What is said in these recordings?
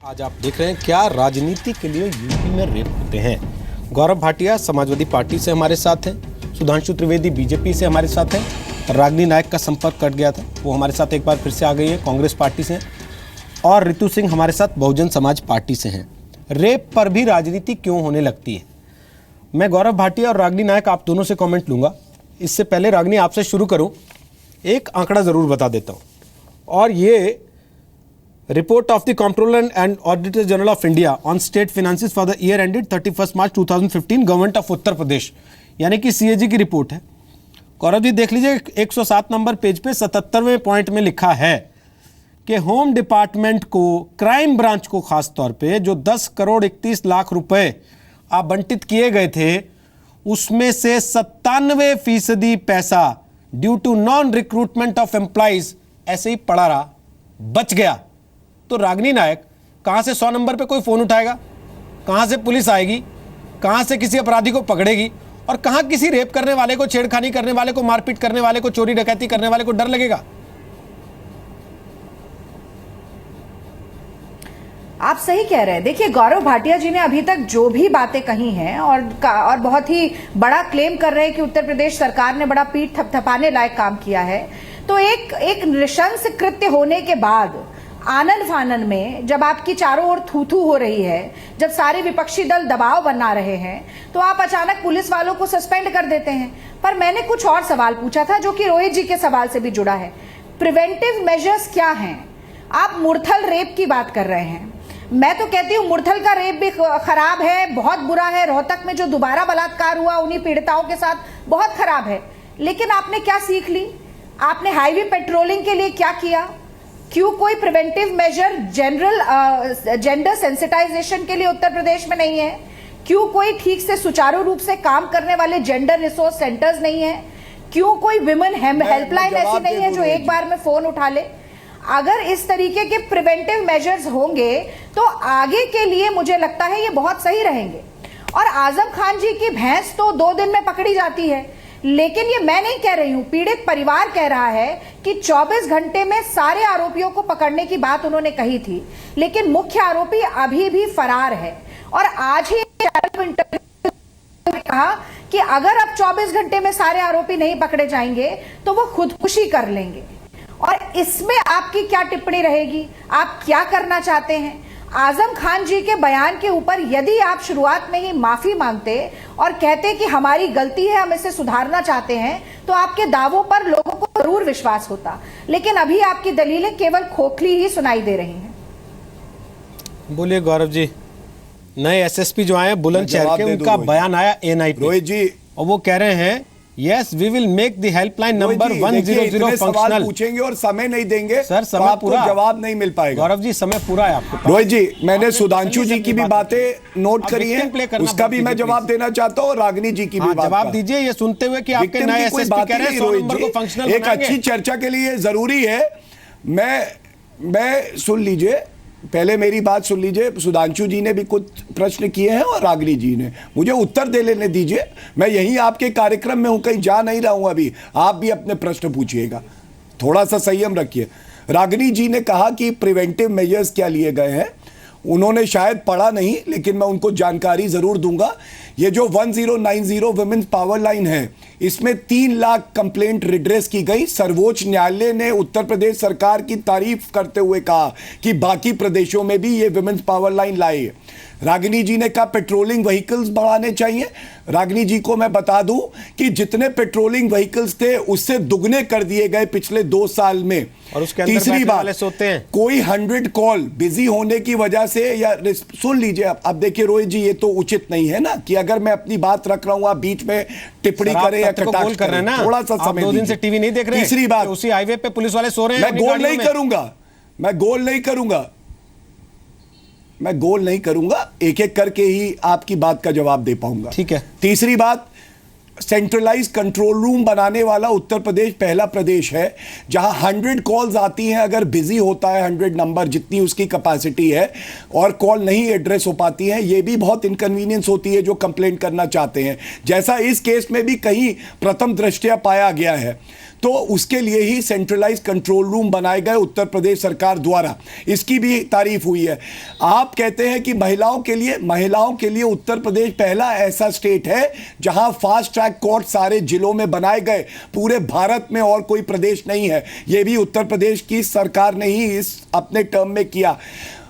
आज आप देख रहे हैं क्या राजनीति के लिए यूपी में रेप होते हैं। गौरव भाटिया समाजवादी पार्टी से हमारे साथ हैं, सुधांशु त्रिवेदी बीजेपी से हमारे साथ हैं, रागिनी नायक का संपर्क कट गया था, वो हमारे साथ एक बार फिर से आ गई है, कांग्रेस पार्टी से, और रितु सिंह हमारे साथ बहुजन समाज पार्टी से हैं। रेप पर भी राजनीति क्यों होने लगती है? मैं गौरव भाटिया और रागिनी नायक आप दोनों से कॉमेंट लूँगा। इससे पहले रागिनी आपसे शुरू करूँ, एक आंकड़ा ज़रूर बता देता हूँ, और ये report of the controller and auditor general of India on state finances for the year ended 31 March 2015 government of Uttar Pradesh यानी कि सीएजी की रिपोर्ट है। गौरव जी देख लीजिए, 107 नंबर पेज पे 77वें पॉइंट में लिखा है कि होम डिपार्टमेंट को, क्राइम ब्रांच को खास तौर पे जो 10 करोड़ 31 लाख रुपए आवंटित किए गए थे, उसमें से 97% पैसा due to non recruitment of employees ऐसे ही पड़ा रहा, बच गया। तो रागिनी नायक, कहां से 100 नंबर पे कोई फोन उठाएगा, कहां से पुलिस आएगी, कहां से किसी अपराधी को पकड़ेगी, और कहां किसी रेप करने वाले को, छेड़खानी करने वाले को, मारपीट करने वाले को, चोरी डकैती करने वाले को डर लगेगा? आप सही कह रहे हैं। देखिए, गौरव भाटिया जी ने अभी तक जो भी बातें कही हैं और बहुत ही बड़ा क्लेम कर रहे हैं कि उत्तर प्रदेश सरकार ने बड़ा पीठ थपथपाने लायक काम किया है, तो एक नृशंस कृत्य होने के बाद आनन फानन में जब आपकी चारों ओर थू-थू हो रही है, जब सारे विपक्षी दल दबाव बना रहे हैं, तो आप अचानक पुलिस वालों को सस्पेंड कर देते हैं। पर मैंने कुछ और सवाल पूछा था जो कि रोहित जी के सवाल से भी जुड़ा है। प्रिवेंटिव मेजर्स क्या हैं? आप मुरथल रेप की बात कर रहे हैं, मैं तो कहती हूँ मुरथल का रेप भी खराब है, बहुत बुरा है। रोहतक में जो दोबारा बलात्कार हुआ उन्हीं पीड़िताओं के साथ, बहुत खराब है। लेकिन आपने क्या सीख ली? आपने हाईवे पेट्रोलिंग के लिए क्या किया? क्यों कोई प्रिवेंटिव मेजर जेंडर सेंसिटाइजेशन के लिए उत्तर प्रदेश में नहीं है? क्यों कोई ठीक से सुचारू रूप से काम करने वाले जेंडर रिसोर्स सेंटर्स नहीं है? क्यों कोई विमेन हेल्पलाइन ऐसी नहीं है जो एक बार में फोन उठा ले? अगर इस तरीके के प्रिवेंटिव मेजर्स होंगे तो आगे के लिए मुझे लगता है ये बहुत सही रहेंगे। और आजम खान जी की भैंस तो 2 दिन में पकड़ी जाती है, लेकिन ये मैं नहीं कह रही हूं, पीड़ित परिवार कह रहा है कि 24 घंटे में सारे आरोपियों को पकड़ने की बात उन्होंने कही थी, लेकिन मुख्य आरोपी अभी भी फरार है। और आज ही इंटरव्यू में कहा कि अगर अब 24 घंटे में सारे आरोपी नहीं पकड़े जाएंगे तो वो खुदकुशी कर लेंगे। और इसमें आपकी क्या टिप्पणी रहेगी? आप क्या करना चाहते हैं? आजम खान जी के बयान के ऊपर यदि आप शुरुआत में ही माफी मांगते और कहते कि हमारी गलती है, हम इसे सुधारना चाहते हैं, तो आपके दावों पर लोगों को जरूर विश्वास होता। लेकिन अभी आपकी दलीलें केवल खोखली ही सुनाई दे रही हैं। बोलिए गौरव जी। नए एसएसपी जो आए बुलंदशहर के, उनका बयान आया एनआईटी रोहित जी, और वो कह रहे हैं yes we will make the helpline number 100 functional. पूछेंगे और समय नहीं देंगे सर, समय पूरा, जवाब नहीं मिल पाएगा। गौरव जी समय पूरा है आपके पास। रोहित जी, मैंने सुधांशु जी की भी बातें नोट करी हैं, उसका भी मैं जवाब देना चाहता हूँ, रागिनी जी की भी बात जवाब दीजिए, ये सुनते हुए कि आपके नए एसएसपी कह रहे हैं 100 नंबर को फंक्शनल एक अच्छी चर्चा के लिए जरूरी है। मैं सुन लीजिए, पहले मेरी बात सुन लीजिए। सुधांशु जी ने भी कुछ प्रश्न किए हैं और रागिनी जी ने, मुझे उत्तर दे लेने दीजिए। मैं यहीं आपके कार्यक्रम में हूं, कहीं जा नहीं रहा हूं अभी। आप भी अपने प्रश्न पूछिएगा, थोड़ा सा संयम रखिए। रागिनी जी ने कहा कि प्रिवेंटिव मेजर्स क्या लिए गए हैं, उन्होंने शायद पढ़ा नहीं, लेकिन मैं उनको जानकारी जरूर दूंगा। ये जो 1090 वुमेन्स पावर लाइन है, इसमें 3 लाख कंप्लेंट रिड्रेस की गई। सर्वोच्च न्यायालय ने उत्तर प्रदेश सरकार की तारीफ करते हुए कहा कि बाकी प्रदेशों में भी ये वुमेन्स पावर लाइन लाई। रागिनी जी ने कहा पेट्रोलिंग व्हीकल्स बढ़ाने चाहिए। रागिनी जी को मैं बता दूं कि जितने पेट्रोलिंग व्हीकल्स थे उससे दुगने कर दिए गए पिछले 2 साल में। और उसके अंदर तीसरी बात, सोते हैं कोई 100 कॉल बिजी होने की वजह से, या सुन लीजिए अब देखिए रोहित जी, ये तो उचित नहीं है ना कि अगर मैं अपनी बात रख रहा हूं आप बीच में टिप्पणी करें या कटाक्ष करें। थोड़ा सा समय, 2 दिन से टीवी नहीं देख रहे। तीसरी बात, उसी हाईवे पे पुलिस वाले सो रहे हैं। मैं गोल नहीं करूंगा, एक एक करके ही आपकी बात का जवाब दे पाऊंगा। ठीक है। तीसरी बात, सेंट्रलाइज कंट्रोल रूम बनाने वाला उत्तर प्रदेश पहला प्रदेश है जहां 100 कॉल्स आती हैं, अगर बिजी होता है 100 नंबर, जितनी उसकी कैपेसिटी है, और कॉल नहीं एड्रेस हो पाती है, ये भी बहुत इनकन्वीनियंस होती है जो कंप्लेंट करना चाहते हैं, जैसा इस केस में भी कहीं प्रथम दृष्टया पाया गया है। तो उसके लिए ही सेंट्रलाइज कंट्रोल रूम बनाए गए उत्तर प्रदेश सरकार द्वारा, इसकी भी तारीफ हुई है। आप कहते हैं कि महिलाओं के लिए उत्तर प्रदेश पहला ऐसा स्टेट है जहां फास्ट ट्रैक कोर्ट सारे जिलों में बनाए गए, पूरे भारत में और कोई प्रदेश नहीं है। यह भी उत्तर प्रदेश की सरकार ने ही इस अपने टर्म में किया।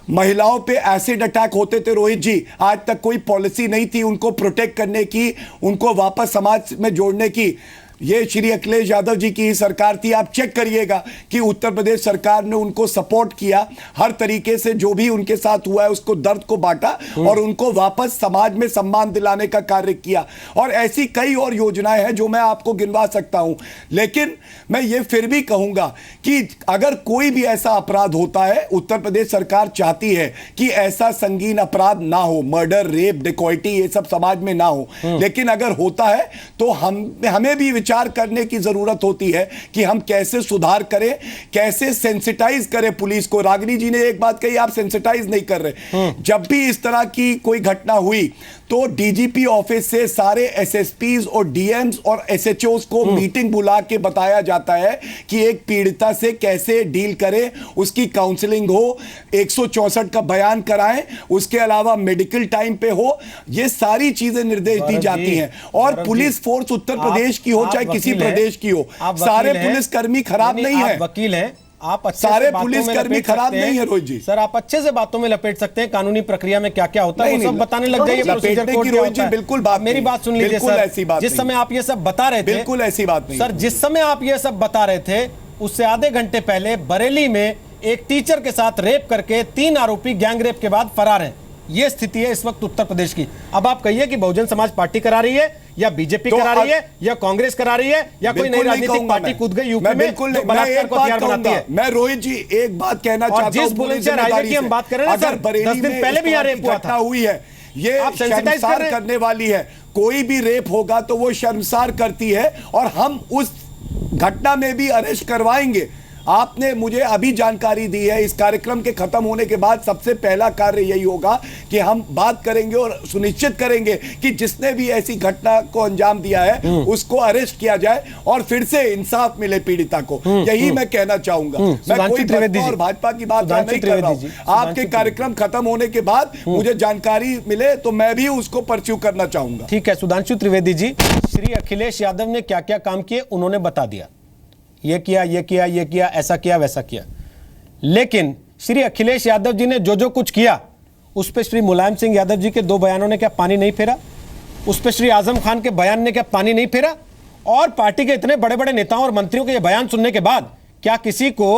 महिलाओं पे एसिड अटैक होते थे रोहित जी, आज तक कोई पॉलिसी नहीं थी उनको प्रोटेक्ट करने की, उनको वापस समाज में जोड़ने की। ये श्री अखिलेश यादव जी की ही सरकार थी। आप चेक करिएगा कि उत्तर प्रदेश सरकार ने उनको सपोर्ट किया, हर तरीके से जो भी उनके साथ हुआ है उसको दर्द को बांटा और उनको वापस समाज में सम्मान दिलाने का कार्य किया। और ऐसी कई और योजनाएं हैं जो मैं आपको गिनवा सकता हूं। लेकिन मैं ये फिर भी कहूंगा कि अगर कोई भी ऐसा अपराध होता है, उत्तर प्रदेश सरकार चाहती है कि ऐसा संगीन अपराध ना हो, मर्डर, रेप, डिकॉइटी, ये सब समाज में ना हो। लेकिन अगर होता है तो हमें भी विचार करने की जरूरत होती है कि हम कैसे सुधार करें, कैसे सेंसिटाइज करें पुलिस को। रागिनी जी ने एक बात कही, आप सेंसिटाइज नहीं कर रहे। जब भी इस तरह की कोई घटना हुई तो डीजीपी ऑफिस से सारे एसएसपीज और डीएम्स और एसएचओस को मीटिंग बुला के बताया जाता है कि एक पीड़िता से कैसे डील करें, उसकी काउंसलिंग हो, 164 का बयान कराएं, उसके अलावा मेडिकल टाइम पे हो। ये सारी चीजें निर्देश दी जाती हैं। और पुलिस फोर्स उत्तर प्रदेश की हो चाहे किसी प्रदेश की हो, सारे पुलिसकर्मी खराब नहीं है। वकील हैं आप, अच्छे सारे पुलिसकर्मी खराब नहीं है रोहित जी। सर आप अच्छे से बातों में लपेट सकते हैं, कानूनी प्रक्रिया में क्या क्या होता है वो सब बताने लग जाइए। प्रोसीजर कोड क्या होता है। बिल्कुल बात, मेरी बात सुन लीजिए सर, जिस समय आप ये सब बता रहे थे, बिल्कुल ऐसी बात नहीं सर, जिस समय आप ये सब बता रहे थे उससे आधे घंटे पहले बरेली में एक टीचर के साथ रेप करके 3 आरोपी गैंग रेप के बाद फरार हैं। ये स्थिति है इस वक्त उत्तर प्रदेश की। अब आप कहिए कि बहुजन समाज पार्टी करा रही है या बीजेपी करा रही है या कांग्रेस करा रही है या कोई नई राजनीतिक पार्टी कूद गई यूपी में जो बलात्कार को हथियार बनाती है। मैं रोहित जी एक बात कहना चाहता हूं, जिस बुलंदशहर हाईवे की हम बात कर रहे हैं सर, 10 दिन पहले भी यहाँ रेप हुआ था, हुई है, ये आप सेंसिटाइज शर्मसार करने वाली है। कोई भी रेप होगा तो वो शर्मसार करती है और हम उस घटना में भी अरेस्ट करवाएंगे। आपने मुझे अभी जानकारी दी है, इस कार्यक्रम के खत्म होने के बाद सबसे पहला कार्य यही होगा कि हम बात करेंगे और सुनिश्चित करेंगे कि जिसने भी ऐसी घटना को अंजाम दिया है उसको अरेस्ट किया जाए और फिर से इंसाफ मिले पीड़िता को। यही मैं कहना चाहूंगा। मैं कोई बसपा और भाजपा की बात नहीं कर रहा हूं। आपके कार्यक्रम खत्म होने के बाद मुझे जानकारी मिले तो मैं भी उसको परस्यू करना चाहूंगा। ठीक है सुधांशु त्रिवेदी जी, श्री अखिलेश यादव ने क्या क्या काम किए उन्होंने बता दिया, ये किया, ये किया, ये किया, ऐसा किया, वैसा किया। लेकिन श्री अखिलेश यादव जी ने जो जो कुछ किया उस पर श्री मुलायम सिंह यादव जी के 2 बयानों ने क्या पानी नहीं फेरा? उस पर श्री आजम खान के बयान ने क्या पानी नहीं फेरा? और पार्टी के इतने बड़े बड़े नेताओं और मंत्रियों के ये बयान सुनने के बाद क्या किसी को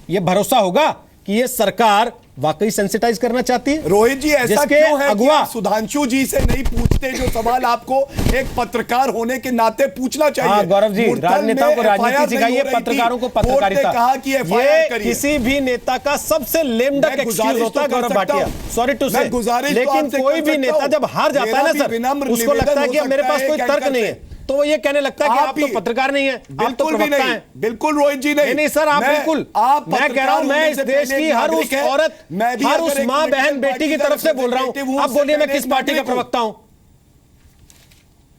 यह भरोसा होगा कि ये सरकार वाकई सेंसिटाइज करना चाहती है? रोहित जी ऐसा क्यों है अगुआ कि सुधांशु जी से नहीं पूछते जो सवाल आपको एक पत्रकार होने के नाते पूछना चाहिए? हाँ, गौरव जी, राजनेताओं को राजनीति सिखाइए, पत्रकारों को पत्रकारिता। कहा कि ये किसी भी नेता का सबसे लेम डक एक्सक्यूज होता है गौरव भाटिया, सॉरी टू से, लेकिन कोई भी नेता जब हार जाता है ना सर, उसको लगता है कि अब मेरे पास कोई तर्क नहीं है, तो वो ये कहने लगता है कि आप तो पत्रकार नहीं है, आप तो प्रवक्ता हैं। बिल्कुल रोहित जी नहीं सर, आप बिल्कुल, मैं कह रहा हूं, मैं इस देश की हर उस औरत, हर उस मां बहन बेटी की तरफ से बोल रहा हूं। आप बोलिए मैं किस पार्टी का प्रवक्ता हूं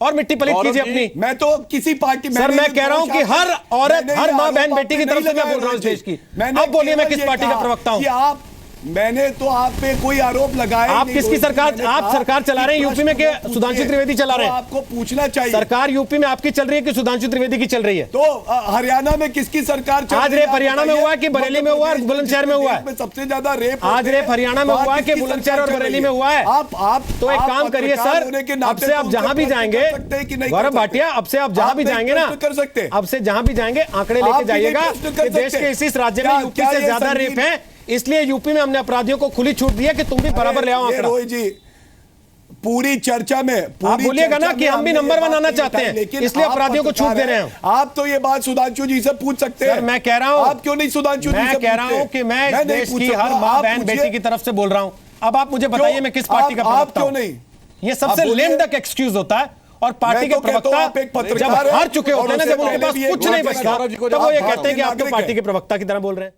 और मिट्टी पलीत कीजिए अपनी। मैं तो किसी पार्टी सर, मैं कह रहा हूं कि हर औरत, हर मां बहन बेटी की तरफ से मैं बोल रहा हूं इस देश की। अब बोलिए मैं किस पार्टी का प्रवक्ता हूं। मैंने तो आप पे कोई आरोप लगाया आप किसकी सरकार, आप सरकार चला रहे हैं यूपी में कि सुधांशु त्रिवेदी चला रहे हैं? आपको पूछना चाहिए, सरकार यूपी में आपकी चल रही है कि सुधांशु त्रिवेदी की चल रही है? तो हरियाणा में किसकी सरकार चल रही है? आज रेप हरियाणा में हुआ है कि बरेली में हुआ है, बुलंदशहर में हुआ है? सबसे ज्यादा रेप आज रेप हरियाणा में हुआ है कि बुलंदशहर और बरेली में हुआ है? आप तो एक काम करिए सर, अब से आप जहां भी जाएंगे, गौरव भाटिया, अब से आप जहां भी जाएंगे ना, कर सकते, अब से जहां भी जाएंगे आंकड़े लेके जाइएगा कि देश के इस राज्य में यूपी से ज्यादा रेप है, इसलिए यूपी में हमने अपराधियों को खुली छूट दी है कि तुम भी बराबर ले आओ आंकड़ा। रोहित जी पूरी चर्चा में आप बोलिएगा ना कि हम भी नंबर 1 आना चाहते हैं, इसलिए अपराधियों को छूट दे रहे हैं। आप तो ये बात सुधांशु जी से पूछ सकते हैं। मैं कह रहा हूं, आप क्यों नहीं सुधांशु जी से? मैं कह रहा हूं कि मैं इस देश की हर मां बहन बेटी की तरफ से बोल रहा हूं। अब आप मुझे बताइए मैं किस पार्टी का प्रवक्ता हूं? ये सबसे लेम डक एक्सक्यूज होता है और पार्टी के प्रवक्ता जब हार चुके होते हैं ना, जब उनके पास कुछ नहीं बचता, तब वो ये कहते हैं कि आप तो पार्टी के प्रवक्ता की तरह बोल रहे हैं।